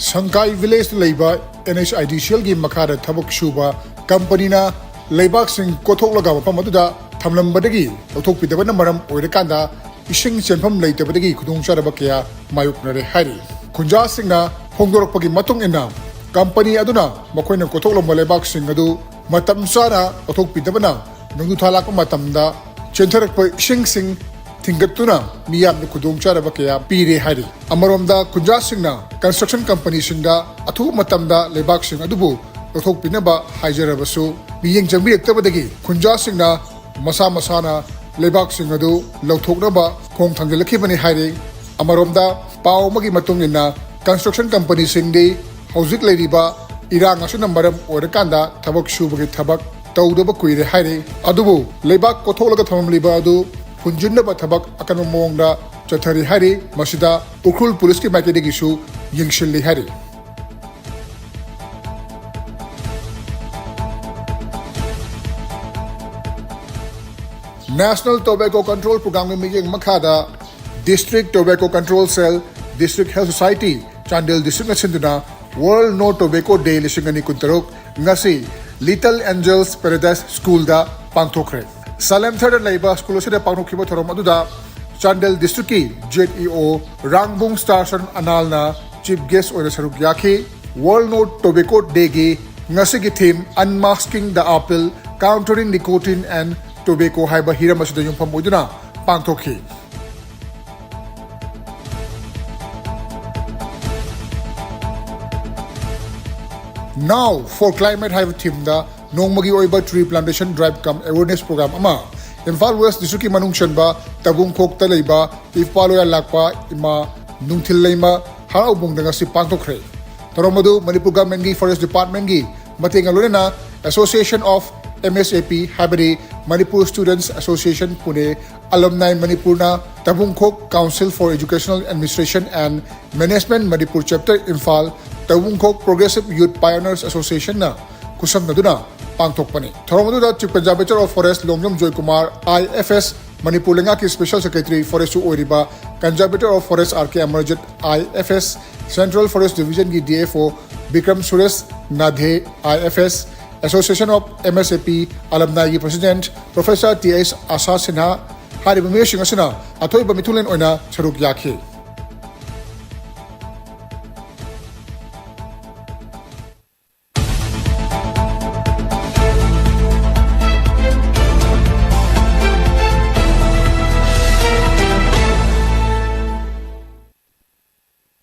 Sangkai village leiba NHIDCL gi makara thabak shuba company na leibak sing kothok laga mafam aduda thamlambadagi lauthok pidabana maram oirakanda ising chenpham leitabadagi khudung charaba kya mayuknare hari khunja singna hongdorokpagi matung ina company aduna makoina kothok lamba leibak sing adu matam chana lauthok pidabana nungdu thalakpa matamda chentherakpa ising sing Tingatuna miyam ni kudung charaba kaya pire hari. Amaromda kunja singna construction company singda athu matamda lebak sing adubu lauthok pinaba haijarabasu miyeng jangbi ektabadagi kunja singna masa masana lebak sing adu lauthoknaba khong thangjalakhibani hari. Amaromda pau magi matungina construction company singdi hojik leiriba irang asuna maram oirakanda thabak shubagi thabak tawdaba kuire hari. Adubu lebak kotholaga thamamliba adu Punjunaba thabak akan mongda chathari hari masida ukhul police ki maikede gisu yingshilli hari. National Tobacco Control Program miyeng makhada District Tobacco Control Cell District Health Society Chandel District na sinduna World No Tobacco Day lisingani kuntarok ngasi Little Angels Paradise School da pangthokre. Salem third Labour School sida pangthokhiba thorom aduda Chandel District ki JEO Rangbung Station Analna Chief Guest oina saruk yakhi World No Tobacco Day gi ngasi gi theme Unmasking the Apple Countering Nicotine and Tobacco haiba hiram asida yumpham oiduna pangthokhi. Now for climate high theme da Nongmagi oiba tree plantation drive come awareness program ama Imphal West District ki manung chanba tabung khok ta leiba Imphal ya lakpa ima nungthil leima harau bungdanga si pangthokre taromadu Manipur government gi forest department gi mating alona Association of MSAP habari Manipur Students Association Pune Alumni Manipur na tabung khok Council for Educational Administration and Management Manipur chapter Imphal tabung khok Progressive Youth Pioneers Association na kusam naduna pangthokpani thoromaduda Chief Conservator of Forest Longjom Joy Kumar IFS Manipur lenga ki Special Secretary Forest oiriba Conservator of Forest RK Amarjit IFS Central Forest Division ki DFO Bikram Suresh Nadhe IFS Association of MSAP Alumni President Professor TS Asa Sinha hariba miyasing asina athoiba mithulen oina saruk yakhi.